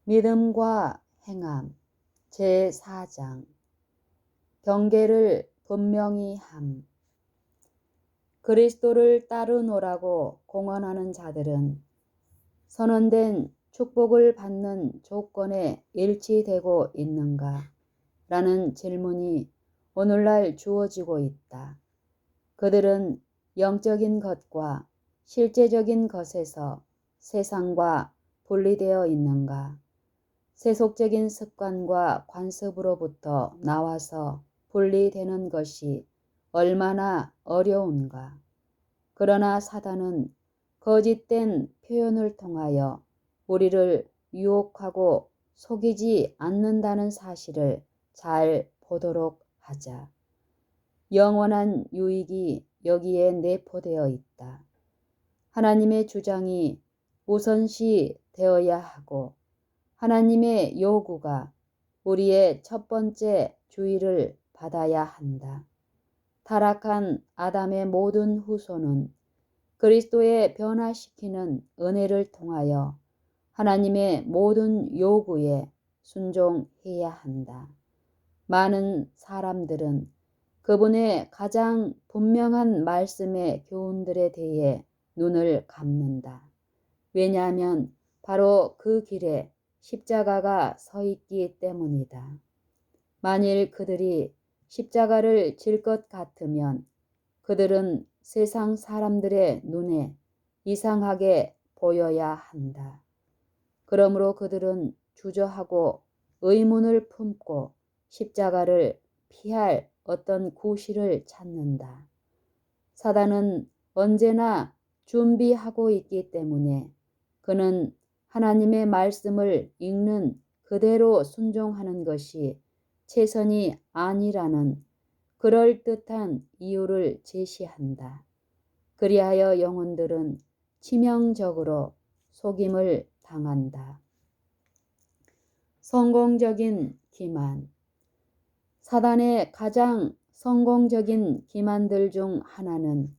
믿음과 행함 제4장 경계를 분명히 함. 그리스도를 따르노라고 공언하는 자들은 선언된 축복을 받는 조건에 일치되고 있는가? 라는 질문이 오늘날 주어지고 있다. 그들은 영적인 것과 실제적인 것에서 세상과 분리되어 있는가? 세속적인 습관과 관습으로부터 나와서 분리되는 것이 얼마나 어려운가. 그러나 사단은 거짓된 표현을 통하여 우리를 유혹하고 속이지 않는다는 사실을 잘 보도록 하자. 영원한 유익이 여기에 내포되어 있다. 하나님의 주장이 우선시 되어야 하고 하나님의 요구가 우리의 첫 번째 주의를 받아야 한다. 타락한 아담의 모든 후손은 그리스도의 변화시키는 은혜를 통하여 하나님의 모든 요구에 순종해야 한다. 많은 사람들은 그분의 가장 분명한 말씀의 교훈들에 대해 눈을 감는다. 왜냐하면 바로 그 길에 십자가가 서 있기 때문이다. 만일 그들이 십자가를 질 것 같으면 그들은 세상 사람들의 눈에 이상하게 보여야 한다. 그러므로 그들은 주저하고 의문을 품고 십자가를 피할 어떤 구실을 찾는다. 사단은 언제나 준비하고 있기 때문에 그는 하나님의 말씀을 읽는 그대로 순종하는 것이 최선이 아니라는 그럴듯한 이유를 제시한다. 그리하여 영혼들은 치명적으로 속임을 당한다. 성공적인 기만. 사단의 가장 성공적인 기만들 중 하나는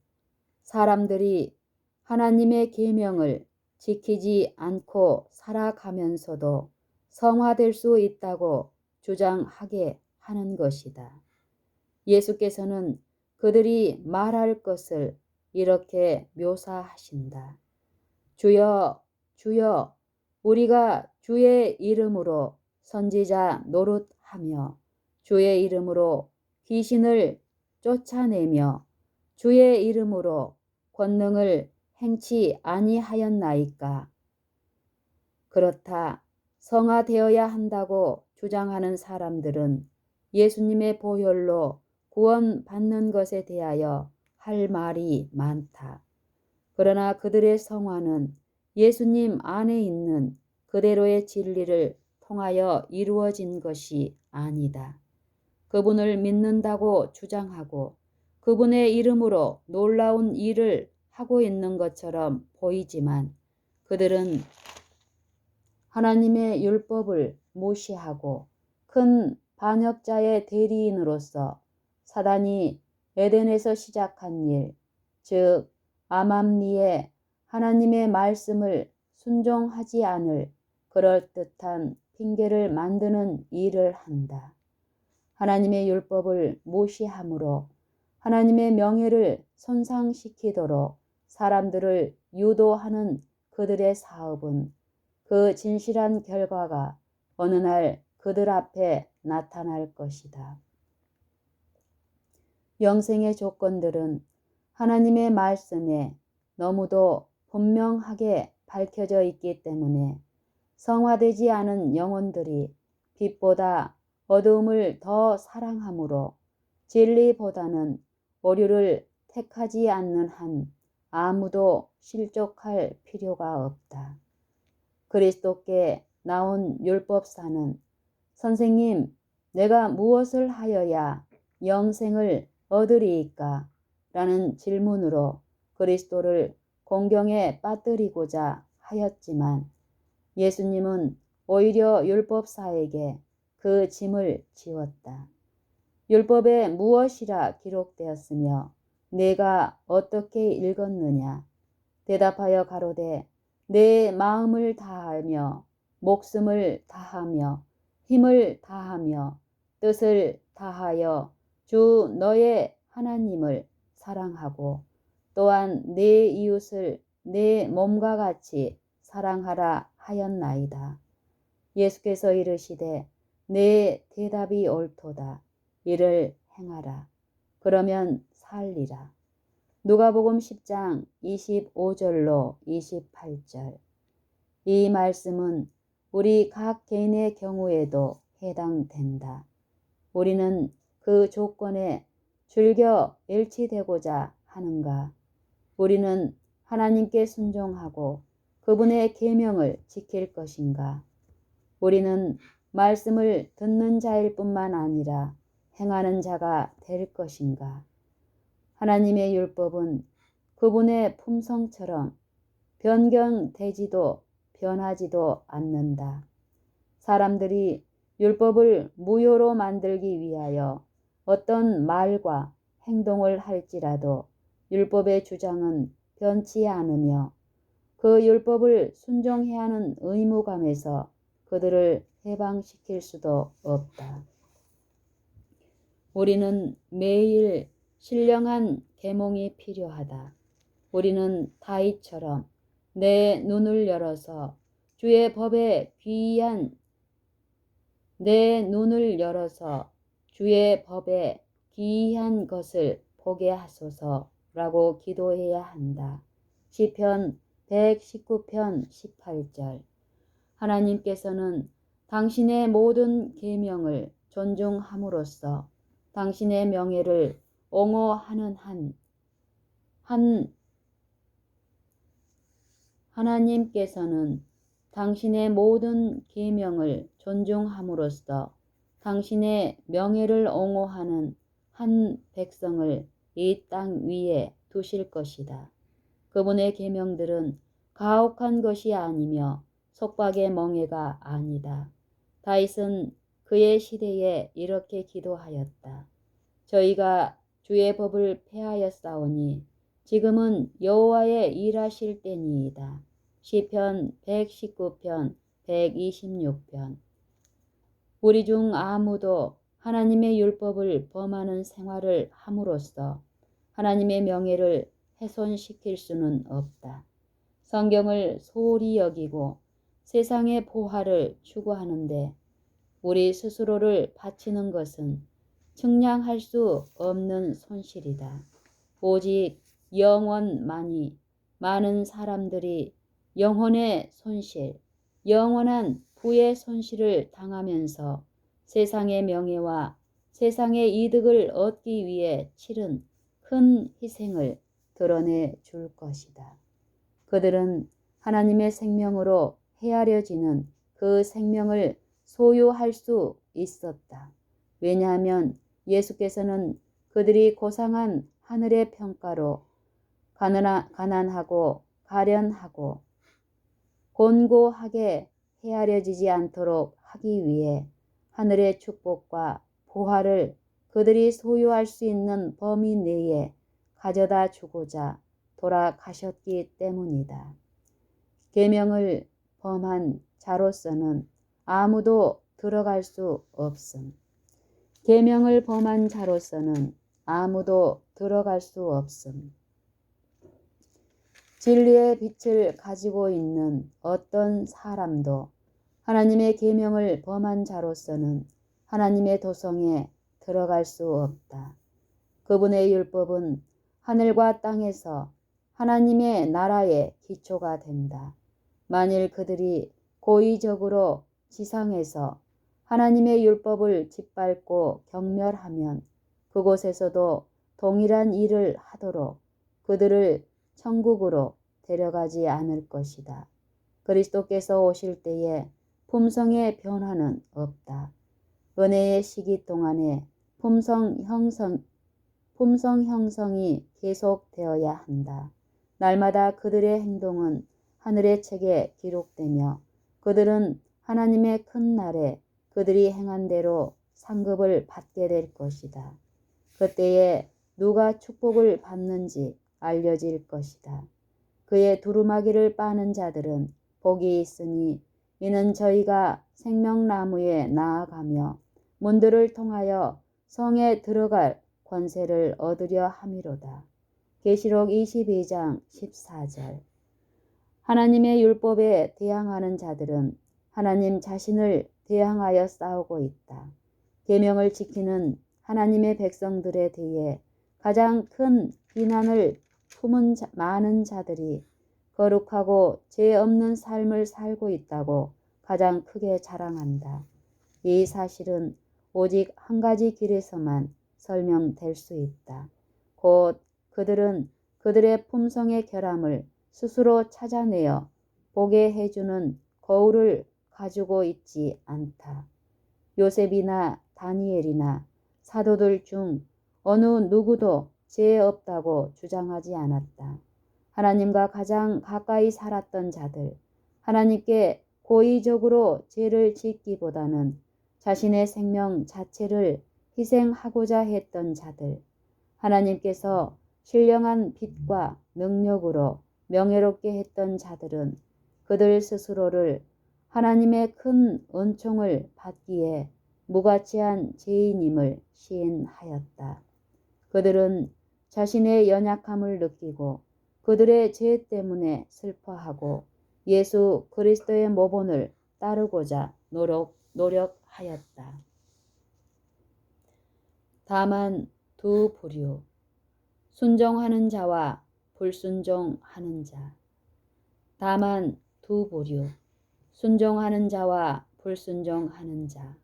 사람들이 하나님의 계명을 지키지 않고 살아가면서도 성화될 수 있다고 주장하게 하는 것이다. 예수께서는 그들이 말할 것을 이렇게 묘사하신다. 주여, 주여, 우리가 주의 이름으로 선지자 노릇하며 주의 이름으로 귀신을 쫓아내며 주의 이름으로 권능을 행치 아니하였나이까. 그렇다. 성화되어야 한다고 주장하는 사람들은 예수님의 보혈로 구원받는 것에 대하여 할 말이 많다. 그러나 그들의 성화는 예수님 안에 있는 그대로의 진리를 통하여 이루어진 것이 아니다. 그분을 믿는다고 주장하고 그분의 이름으로 놀라운 일을 하고 있는 것처럼 보이지만 그들은 하나님의 율법을 무시하고 큰 반역자의 대리인으로서 사단이 에덴에서 시작한 일, 즉 암암리에 하나님의 말씀을 순종하지 않을 그럴듯한 핑계를 만드는 일을 한다. 하나님의 율법을 무시함으로 하나님의 명예를 손상시키도록 사람들을 유도하는 그들의 사업은 그 진실한 결과가 어느 날 그들 앞에 나타날 것이다. 영생의 조건들은 하나님의 말씀에 너무도 분명하게 밝혀져 있기 때문에 성화되지 않은 영혼들이 빛보다 어두움을 더 사랑함으로 진리보다는 오류를 택하지 않는 한 아무도 실족할 필요가 없다. 그리스도께 나온 율법사는 선생님, 내가 무엇을 하여야 영생을 얻으리이까? 라는 질문으로 그리스도를 공경에 빠뜨리고자 하였지만 예수님은 오히려 율법사에게 그 짐을 지웠다. 율법에 무엇이라 기록되었으며 내가 어떻게 읽었느냐? 대답하여 가로되 내 마음을 다하며 목숨을 다하며 힘을 다하며 뜻을 다하여 주 너의 하나님을 사랑하고 또한 내 이웃을 내 몸과 같이 사랑하라 하였나이다. 예수께서 이르시되 내 대답이 옳도다. 이를 행하라. 그러면 살리라. 누가복음 10장 25절로 28절. 이 말씀은 우리 각 개인의 경우에도 해당된다. 우리는 그 조건에 즐겨 일치되고자 하는가? 우리는 하나님께 순종하고 그분의 계명을 지킬 것인가? 우리는 말씀을 듣는 자일 뿐만 아니라 행하는 자가 될 것인가? 하나님의 율법은 그분의 품성처럼 변경되지도 변하지도 않는다. 사람들이 율법을 무효로 만들기 위하여 어떤 말과 행동을 할지라도 율법의 주장은 변치 않으며 그 율법을 순종해야 하는 의무감에서 그들을 해방시킬 수도 없다. 우리는 매일 신령한 계몽이 필요하다. 우리는 다윗처럼 내 눈을 열어서 주의 법에 귀한 것을 보게 하소서라고 기도해야 한다. 시편 119편 18절. 하나님께서는 당신의 모든 계명을 존중함으로써 당신의 명예를 옹호하는 하나님께서는 당신의 모든 계명을 존중함으로써 당신의 명예를 옹호하는 한 백성을 이 땅 위에 두실 것이다. 그분의 계명들은 가혹한 것이 아니며 속박의 멍에가 아니다. 다윗은 그의 시대에 이렇게 기도하였다. 저희가 주의 법을 폐하였사오니 지금은 여호와의 일하실 때니이다. 시편 119편 126편. 우리 중 아무도 하나님의 율법을 범하는 생활을 함으로써 하나님의 명예를 훼손시킬 수는 없다. 성경을 소홀히 여기고 세상의 보화를 추구하는데 우리 스스로를 바치는 것은 측량할 수 없는 손실이다. 오직 영원만이 많은 사람들이 영혼의 손실, 영원한 부의 손실을 당하면서 세상의 명예와 세상의 이득을 얻기 위해 치른 큰 희생을 드러내 줄 것이다. 그들은 하나님의 생명으로 헤아려지는 그 생명을 소유할 수 있었다. 왜냐하면 예수께서는 그들이 고상한 하늘의 평가로 가난하고 가련하고 곤고하게 헤아려지지 않도록 하기 위해 하늘의 축복과 보화를 그들이 소유할 수 있는 범위 내에 가져다 주고자 돌아가셨기 때문이다. 계명을 범한 자로서는 아무도 들어갈 수 없음. 계명을 범한 자로서는 아무도 들어갈 수 없음. 진리의 빛을 가지고 있는 어떤 사람도 하나님의 계명을 범한 자로서는 하나님의 도성에 들어갈 수 없다. 그분의 율법은 하늘과 땅에서 하나님의 나라의 기초가 된다. 만일 그들이 고의적으로 지상에서 하나님의 율법을 짓밟고 경멸하면 그곳에서도 동일한 일을 하도록 그들을 천국으로 데려가지 않을 것이다. 그리스도께서 오실 때에 품성의 변화는 없다. 은혜의 시기 동안에 품성 형성이 계속되어야 한다. 날마다 그들의 행동은 하늘의 책에 기록되며 그들은 하나님의 큰 날에 그들이 행한 대로 상급을 받게 될 것이다. 그때에 누가 축복을 받는지 알려질 것이다. 그의 두루마기를 빠는 자들은 복이 있으니 이는 저희가 생명나무에 나아가며 문들을 통하여 성에 들어갈 권세를 얻으려 함이로다. 계시록 22장 14절. 하나님의 율법에 대항하는 자들은 하나님 자신을 대항하여 싸우고 있다. 계명을 지키는 하나님의 백성들에 대해 가장 큰 비난을 품은 많은 자들이 거룩하고 죄 없는 삶을 살고 있다고 가장 크게 자랑한다. 이 사실은 오직 한 가지 길에서만 설명될 수 있다. 곧 그들은 그들의 품성의 결함을 스스로 찾아내어 보게 해주는 거울을 가지고 있지 않다. 요셉이나 다니엘이나 사도들 중 어느 누구도 죄 없다고 주장하지 않았다. 하나님과 가장 가까이 살았던 자들, 하나님께 고의적으로 죄를 짓기보다는 자신의 생명 자체를 희생하고자 했던 자들, 하나님께서 신령한 빛과 능력으로 명예롭게 했던 자들은 그들 스스로를 하나님의 큰 은총을 받기에 무가치한 죄인임을 시인하였다. 그들은 자신의 연약함을 느끼고 그들의 죄 때문에 슬퍼하고 예수 그리스도의 모본을 따르고자 노력하였다. 다만 두 부류, 순종하는 자와 불순종하는 자. 다만 두 부류, 순종하는 자와 불순종하는 자.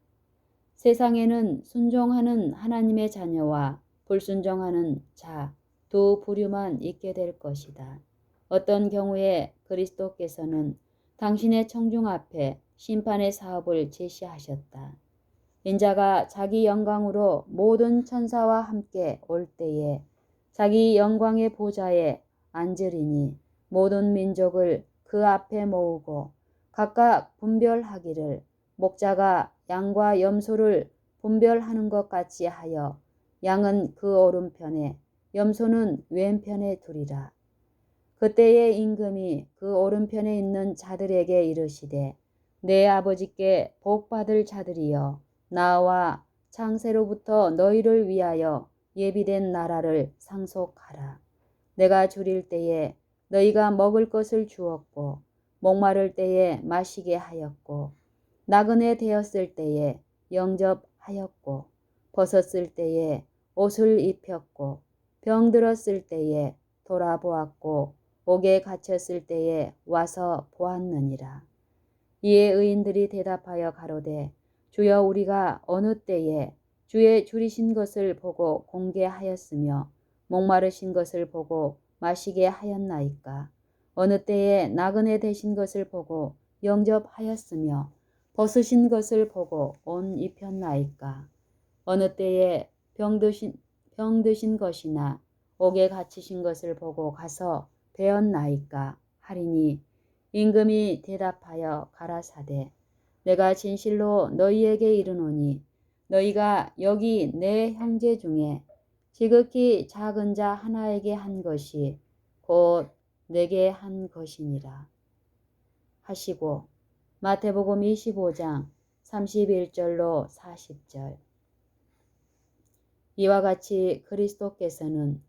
세상에는 순종하는 하나님의 자녀와 불순종하는 자 두 부류만 있게 될 것이다. 어떤 경우에 그리스도께서는 당신의 청중 앞에 심판의 사업을 제시하셨다. 인자가 자기 영광으로 모든 천사와 함께 올 때에 자기 영광의 보좌에 앉으리니 모든 민족을 그 앞에 모으고 각각 분별하기를 목자가 양과 염소를 분별하는 것 같이 하여 양은 그 오른편에 염소는 왼편에 두리라. 그때의 임금이 그 오른편에 있는 자들에게 이르시되 내 아버지께 복받을 자들이여 나와 창세로부터 너희를 위하여 예비된 나라를 상속하라. 내가 줄일 때에 너희가 먹을 것을 주었고 목마를 때에 마시게 하였고 나그네 되었을 때에 영접하였고 벗었을 때에 옷을 입혔고 병들었을 때에 돌아보았고 옥에 갇혔을 때에 와서 보았느니라. 이에 의인들이 대답하여 가로되 주여 우리가 어느 때에 주의 줄이신 것을 보고 공개하였으며 목마르신 것을 보고 마시게 하였나이까. 어느 때에 나그네 되신 것을 보고 영접하였으며 벗으신 것을 보고 옷 입혔나이까. 어느 때에 병드신 것이나 옥에 갇히신 것을 보고 가서 배웠나이까 하리니 임금이 대답하여 가라사대 내가 진실로 너희에게 이르노니 너희가 여기 내 형제 중에 지극히 작은 자 하나에게 한 것이 곧 내게 한 것이니라 하시고 마태복음 25장 31절로 40절. 이와 같이 그리스도께서는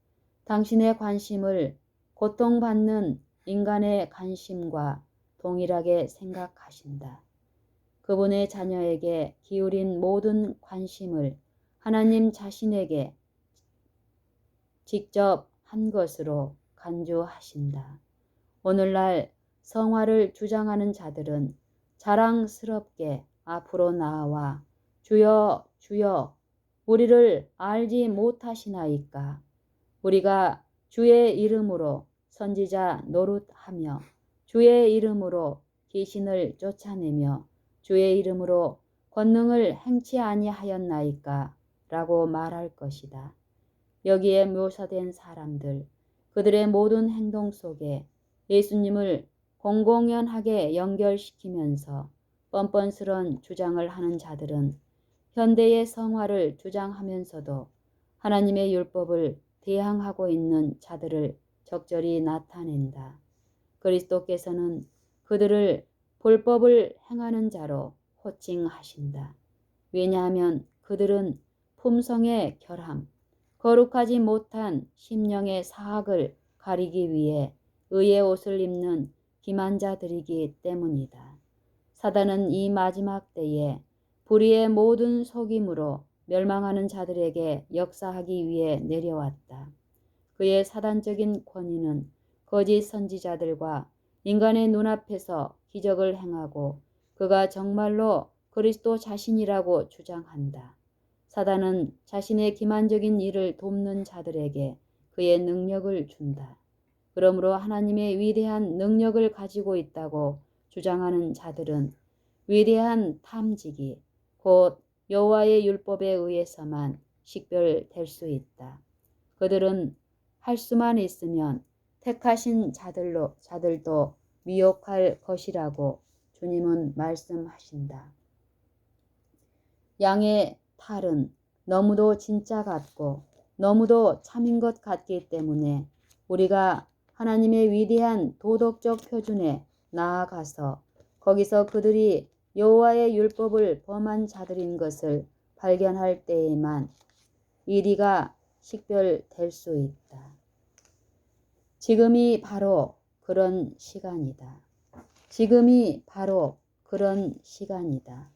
당신의 관심을 고통받는 인간의 관심과 동일하게 생각하신다. 그분의 자녀에게 기울인 모든 관심을 하나님 자신에게 직접 한 것으로 간주하신다. 오늘날 성화를 주장하는 자들은 자랑스럽게 앞으로 나와 주여 주여 우리를 알지 못하시나이까. 우리가 주의 이름으로 선지자 노릇하며 주의 이름으로 귀신을 쫓아내며 주의 이름으로 권능을 행치 아니하였나이까 라고 말할 것이다. 여기에 묘사된 사람들, 그들의 모든 행동 속에 예수님을 공공연하게 연결시키면서 뻔뻔스런 주장을 하는 자들은 현대의 성화를 주장하면서도 하나님의 율법을 대항하고 있는 자들을 적절히 나타낸다. 그리스도께서는 그들을 불법을 행하는 자로 호칭하신다. 왜냐하면 그들은 품성의 결함, 거룩하지 못한 심령의 사악을 가리기 위해 의의 옷을 입는 기만자들이기 때문이다. 사단은 이 마지막 때에 불의의 모든 속임으로 멸망하는 자들에게 역사하기 위해 내려왔다. 그의 사단적인 권위는 거짓 선지자들과 인간의 눈앞에서 기적을 행하고 그가 정말로 그리스도 자신이라고 주장한다. 사단은 자신의 기만적인 일을 돕는 자들에게 그의 능력을 준다. 그러므로 하나님의 위대한 능력을 가지고 있다고 주장하는 자들은 위대한 탐지기, 곧 여호와의 율법에 의해서만 식별될 수 있다. 그들은 할 수만 있으면 택하신 자들도 미혹할 것이라고 주님은 말씀하신다. 양의 탈은 너무도 진짜 같고 너무도 참인 것 같기 때문에 우리가 하나님의 위대한 도덕적 표준에 나아가서 거기서 그들이 여호와의 율법을 범한 자들인 것을 발견할 때에만 이리가 식별될 수 있다. 지금이 바로 그런 시간이다. 지금이 바로 그런 시간이다.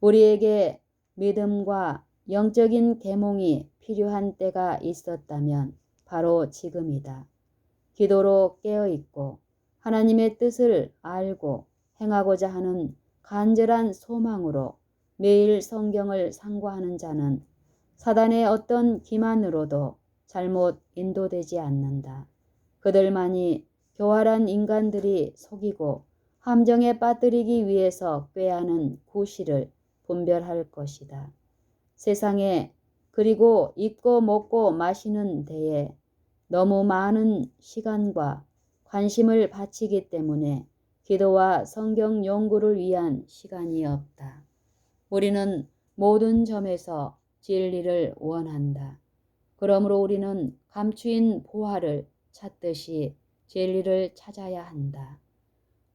우리에게 믿음과 영적인 계몽이 필요한 때가 있었다면 바로 지금이다. 기도로 깨어있고 하나님의 뜻을 알고 행하고자 하는 간절한 소망으로 매일 성경을 상고하는 자는 사단의 어떤 기만으로도 잘못 인도되지 않는다. 그들만이 교활한 인간들이 속이고 함정에 빠뜨리기 위해서 꾀하는 구실을 분별할 것이다. 세상에 그리고 입고 먹고 마시는 데에 너무 많은 시간과 관심을 바치기 때문에 기도와 성경 연구를 위한 시간이 없다. 우리는 모든 점에서 진리를 원한다. 그러므로 우리는 감추인 보화를 찾듯이 진리를 찾아야 한다.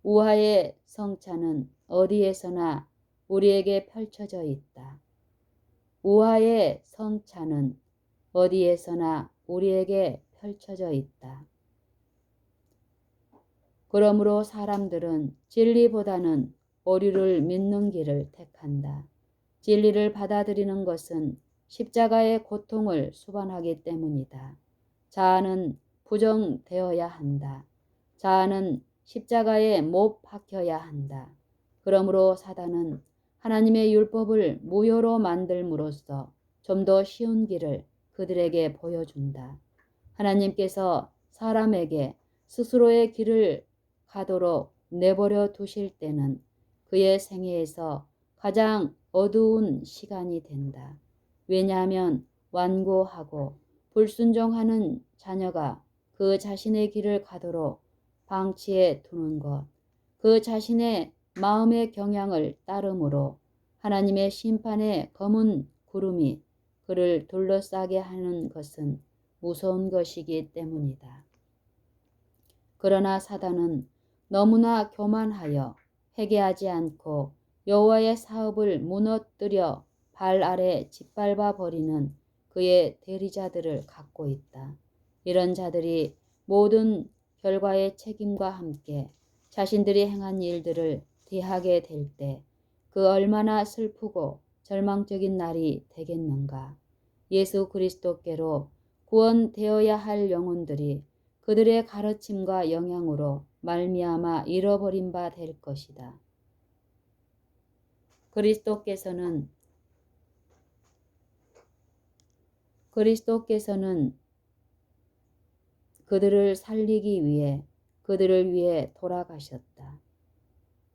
우화의 성찬은 어디에서나 우리에게 펼쳐져 있다. 우화의 성찬은 어디에서나 우리에게 펼쳐져 있다. 그러므로 사람들은 진리보다는 오류를 믿는 길을 택한다. 진리를 받아들이는 것은 십자가의 고통을 수반하기 때문이다. 자아는 부정되어야 한다. 자아는 십자가에 못 박혀야 한다. 그러므로 사단은 하나님의 율법을 무효로 만들므로써 좀 더 쉬운 길을 그들에게 보여준다. 하나님께서 사람에게 스스로의 길을 가도록 내버려 두실 때는 그의 생애에서 가장 어두운 시간이 된다. 왜냐하면 완고하고 불순종하는 자녀가 그 자신의 길을 가도록 방치해 두는 것, 그 자신의 마음의 경향을 따름으로 하나님의 심판의 검은 구름이 그를 둘러싸게 하는 것은 무서운 것이기 때문이다. 그러나 사단은 너무나 교만하여 회개하지 않고 여호와의 사업을 무너뜨려 발 아래 짓밟아 버리는 그의 대리자들을 갖고 있다. 이런 자들이 모든 결과의 책임과 함께 자신들이 행한 일들을 대하게 될 때 그 얼마나 슬프고 절망적인 날이 되겠는가. 예수 그리스도께로 구원되어야 할 영혼들이 그들의 가르침과 영향으로 말미암아 잃어버린 바 될 것이다. 그리스도께서는 그들을 살리기 위해 그들을 위해 돌아가셨다.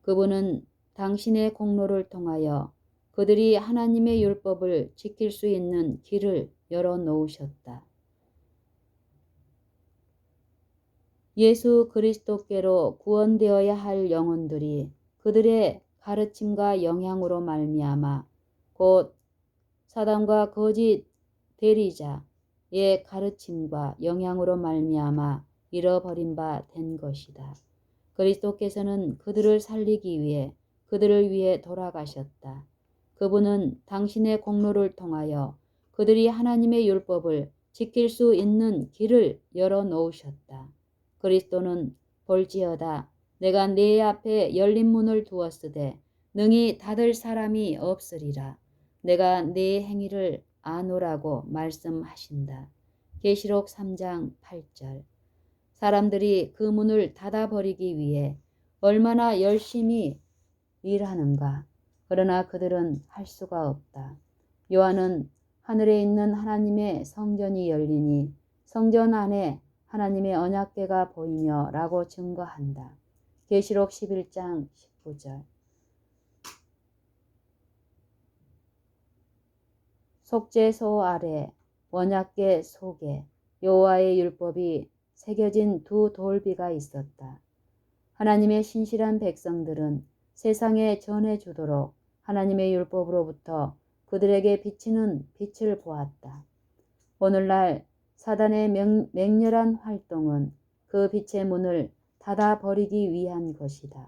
그분은 당신의 공로를 통하여 그들이 하나님의 율법을 지킬 수 있는 길을 열어놓으셨다. 예수 그리스도께로 구원되어야 할 영혼들이 그들의 가르침과 영향으로 말미암아 곧 사단과 거짓 대리자의 가르침과 영향으로 말미암아 잃어버린 바 된 것이다. 그리스도께서는 그들을 살리기 위해 그들을 위해 돌아가셨다. 그분은 당신의 공로를 통하여 그들이 하나님의 율법을 지킬 수 있는 길을 열어놓으셨다. 그리스도는 볼지어다 내가 네 앞에 열린 문을 두었으되 능히 닫을 사람이 없으리라. 내가 네 행위를 아노라고 말씀하신다. 계시록 3장 8절. 사람들이 그 문을 닫아버리기 위해 얼마나 열심히 일하는가. 그러나 그들은 할 수가 없다. 요한은 하늘에 있는 하나님의 성전이 열리니 성전 안에 하나님의 언약궤가 보이며 라고 증거한다. 계시록 11장 19절. 속죄소 아래 언약궤 속에 여호와의 율법이 새겨진 두 돌비가 있었다. 하나님의 신실한 백성들은 세상에 전해주도록 하나님의 율법으로부터 그들에게 비치는 빛을 보았다. 오늘날 사단의 맹렬한 활동은 그 빛의 문을 닫아버리기 위한 것이다.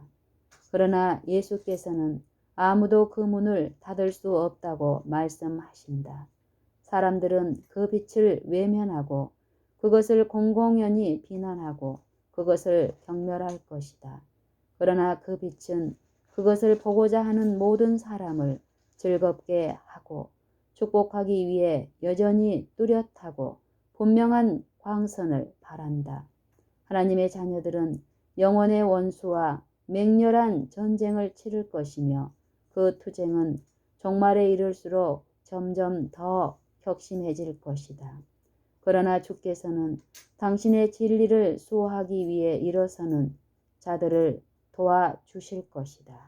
그러나 예수께서는 아무도 그 문을 닫을 수 없다고 말씀하신다. 사람들은 그 빛을 외면하고 그것을 공공연히 비난하고 그것을 경멸할 것이다. 그러나 그 빛은 그것을 보고자 하는 모든 사람을 즐겁게 하고 축복하기 위해 여전히 뚜렷하고 분명한 광선을 발한다. 하나님의 자녀들은 영혼의 원수와 맹렬한 전쟁을 치를 것이며 그 투쟁은 종말에 이를수록 점점 더 격심해질 것이다. 그러나 주께서는 당신의 진리를 수호하기 위해 일어서는 자들을 도와주실 것이다.